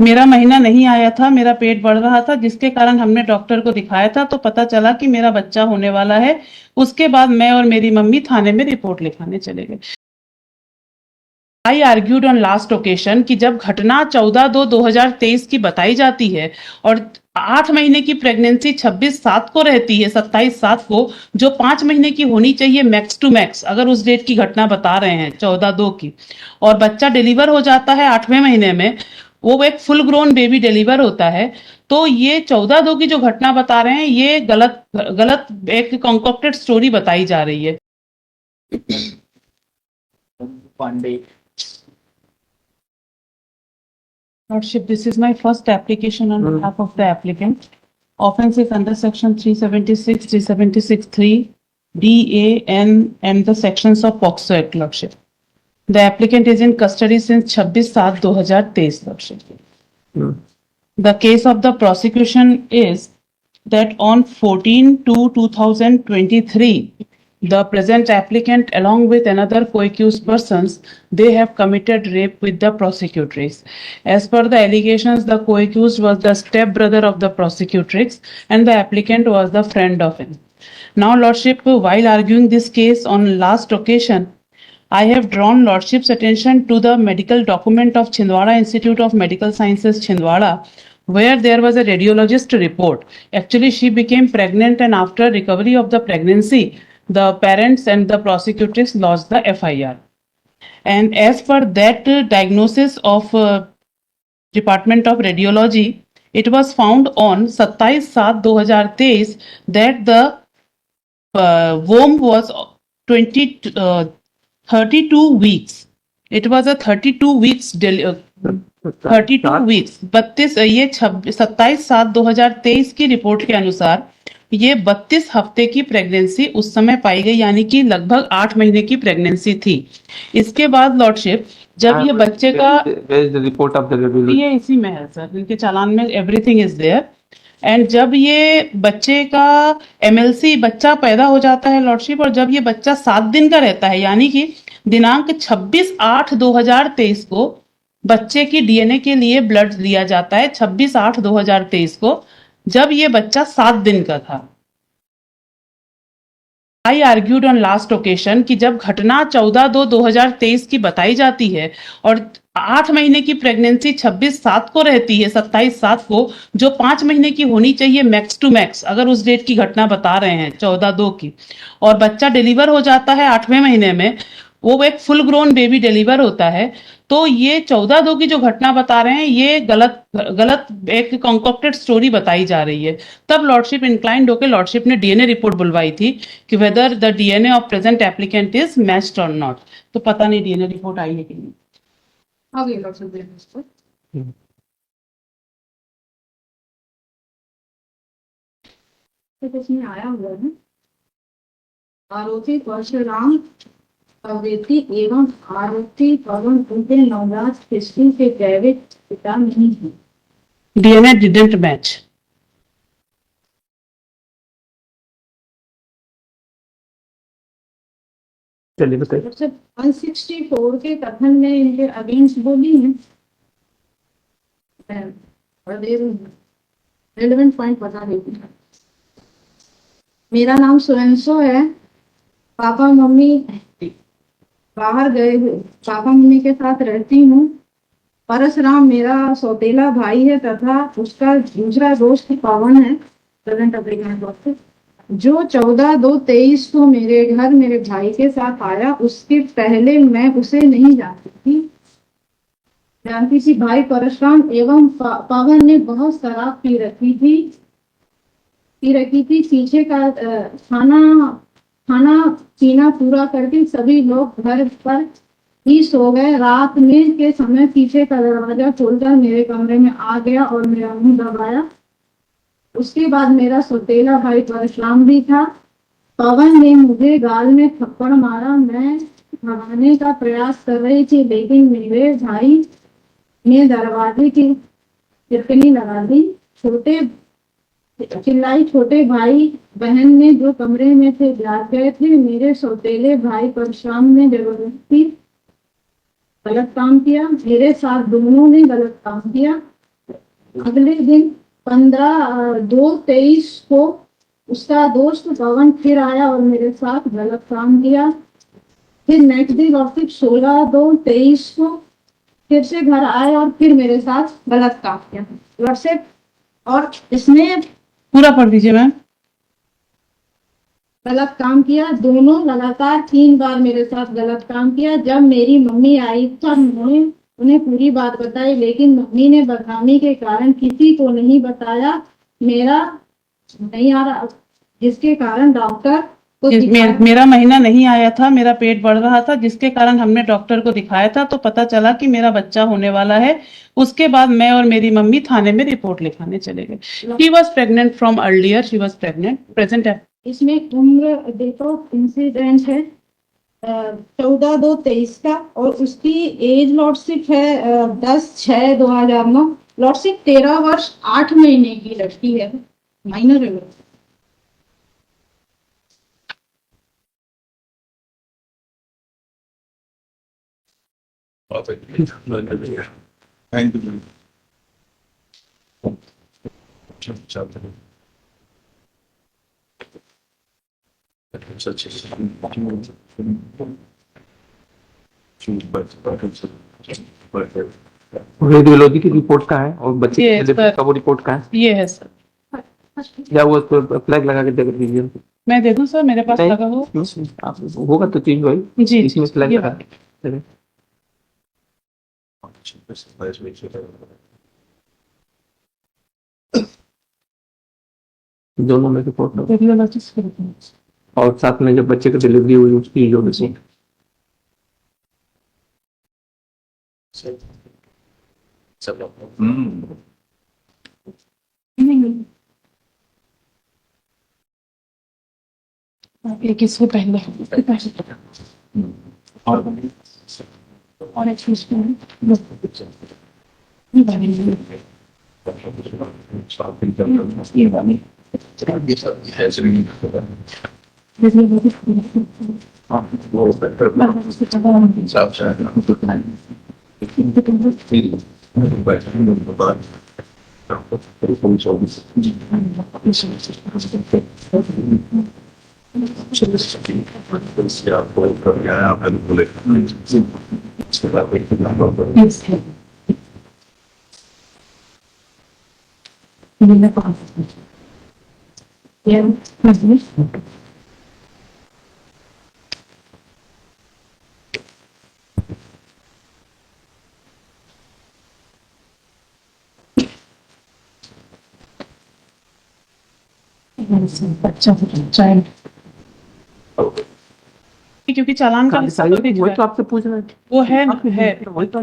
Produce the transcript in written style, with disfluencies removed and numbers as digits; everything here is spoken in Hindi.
मेरा महीना नहीं आया था, मेरा पेट बढ़ रहा था, जिसके कारण हमने डॉक्टर को दिखाया था तो पता चला कि मेरा बच्चा होने वाला है। उसके बाद मैं और मेरी मम्मी थाने में रिपोर्ट लिखाने चले गए। आई आर्ग्यूड ऑन लास्ट ओकेशन कि जब घटना 14/2/2023 की बताई जाती है और 8 महीने की प्रेगनेंसी 26/7 को रहती है, 27/7 को, जो 5 महीने की होनी चाहिए मैक्स टू मैक्स, अगर उस डेट की घटना बता रहे हैं 14/2 की, और बच्चा डिलीवर हो जाता है 8वें महीने में, वो एक फुल ग्रोन बेबी डिलीवर होता है, तो ये 14/2 की जो घटना बता रहे हैं ये गलत गलत एक कॉन्कॉक्टेड स्टोरी बताई जा रही है। Pandey Lordship, this is my first application on behalf of the applicant. Offence is under section 376, 376(3), D, A, N and the sections of POCSO Act, Lordship. The applicant is in custody since 26/7/2023, Lordship. The case of the prosecution is that on 14/2/2023, the present applicant along with another co-accused persons, they have committed rape with the prosecutrix. As per the allegations, the co-accused was the step brother of the prosecutrix and the applicant was the friend of him. Now, Lordship, while arguing this case on last occasion, I have drawn Lordship's attention to the medical document of Chhindwara Institute of Medical Sciences, Chhindwara, where there was a radiologist report. Actually, she became pregnant, and after recovery of the pregnancy, the parents and the prosecutrix lodged the FIR. And as per that diagnosis of Department of Radiology, it was found on 27/7/2023 that the womb was 32 weeks. It was a 32 weeks 32 weeks 32 ये 27/7/2023 की रिपोर्ट के अनुसार ये 32 हफ्ते की प्रेगनेंसी उस समय पाई गई, यानी कि लगभग 8 महीने की प्रेगनेंसी थी। इसके बाद लॉर्डशिप, जब ये बच्चे का रिपोर्ट ऑफ द ये इसी में है सर, इनके चालान में एवरीथिंग इज देयर। एंड जब ये बच्चे का एमएलसी बच्चा पैदा हो जाता है लॉर्डशिप, और जब ये बच्चा 7 दिन का रहता है, यानी कि दिनांक 26/8/2023 को बच्चे की डीएनए के लिए ब्लड लिया जाता है, 26/8/2023 को, जब ये बच्चा 7 दिन का था। आई आर्ग्यूड ऑन लास्ट ओकेशन कि जब घटना 14/2/2023 की बताई जाती है और 8 महीने की प्रेगनेंसी 26/7 को रहती है, 27/7 को, जो 5 महीने की होनी चाहिए मैक्स टू मैक्स, अगर उस डेट की घटना बता रहे हैं 14/2 की, और बच्चा डिलीवर हो जाता है 8वें महीने में, वो एक फुल ग्रोन बेबी डिलीवर होता है, तो ये 14/2 की जो घटना बता रहे हैं ये गलत एक कॉन्कॉक्टेड स्टोरी बताई जा रही है। तब लॉर्डशिप इंक्लाइंड होकर लॉर्डशिप ने डीएनए रिपोर्ट बुलवाई थी कि whether the DNA of present applicant is matched और नॉट। तो पता नहीं डीएनए रिपोर्ट आई है कि नहीं। आगे लॉर्डशिप इसमें आया हुआ है आरोपी परशुराम अवेती एवं आरोपी पवन उनके नवजात शिशु के जैविक पिता नहीं है। DNA didn't match. चलिए बताइए। 164 के कथन में इनके अगेंस्ट बोली है। रेलेवेंट पॉइंट बता देती हूँ। मेरा नाम सुरेंसो है, पापा मम्मी बाहर गए हुए, पापा मम्मी के साथ रहती हूँ। परशुराम मेरा सौतेला भाई है तथा उसका दूसरा दोस्त पवन है, प्रेजेंट एप्लीकेंट दोस्त, जो 14/2/23 को मेरे घर मेरे भाई के साथ आया। उसके पहले मैं उसे नहीं जानती थी भाई परशुराम एवं पवन ने बहुत शराब पी रखी थी। पीछे का खाना पीना पूरा करके सभी लोग घर पर ही सो गए। रात में के समय पीछे का दरवाजा खोलकर मेरे कमरे में आ गया और मेरा मुंह दबाया। उसके बाद मेरा सौतेला भाई परशुराम भी था। पवन ने मुझे गाल में थप्पड़ मारा। मैं भगाने का प्रयास कर रही थी, लेकिन मेरे भाई ने दरवाजे की टिप्पणी लगा दी। छोटे भाई बहन ने जो कमरे में थे जाग गए थे। मेरे सौतेले भाई परशुराम ने जबरदस्ती गलत काम किया। मेरे साथ दोनों ने गलत काम किया। अगले दिन 15/2/23 को उसका दोस्त पवन फिर आया और मेरे साथ गलत काम किया। फिर नेक्स्ट दिन लौटसिक 16/2/23 को फिर से घर आए और फिर मेरे साथ गलत काम किया लौटसिक। और इसने पूरा पढ़ दीजिए मैम। गलत काम किया। दोनों लगातार 3 बार मेरे साथ गलत काम किया। जब मेरी मम्मी आई तो उन्होंने उन्हें पूरी बात बताई, लेकिन मम्मी ने बदनामी के कारण किसी को नहीं बताया। मेरा नहीं आ रहा, जिसके कारण डॉक्टर को दिखाया। मेरा महीना नहीं आया था, मेरा पेट बढ़ रहा था, जिसके कारण हमने डॉक्टर को दिखाया था तो पता चला कि मेरा बच्चा होने वाला है। उसके बाद मैं और मेरी मम्मी थाने में रिपोर्ट लिखाने चले गए। She was pregnant from earlier, she was pregnant, present है। इसमें उम्र डेट ऑफ इंसिडेंट है 14/2/23 का और उसकी एज लॉर्डशिप है 10/6/2009। लॉर्डशिप 13 वर्ष 8 महीने की लड़की है, माइनर है। Thank you. रेडियोलॉजी की रिपोर्ट का है और बच्चे ये की डिलीवरी का वो रिपोर्ट का है। ये है सर। या वो फ्लैग लगा के देख दीजिए। मैं देखूं सर, मेरे पास नहीं, लगा हो। आप होगा तो चीज भाई जी इसमें फ्लैग ये लगा बात। के। दोनों में रिपोर्ट हो रेडियोलॉजिस्ट के report। और साथ में जब बच्चे की डिलीवरी हुई उसकी जो रिपोर्ट। एक इससे पहले और एक चीज ये वाली ये वाली Yes. Yeah. बच्चा चाइल्ड, क्योंकि चालान का हिस्सा तो दिख वही रहा तो है। आपसे पूछ रहे थे। वो है वही तो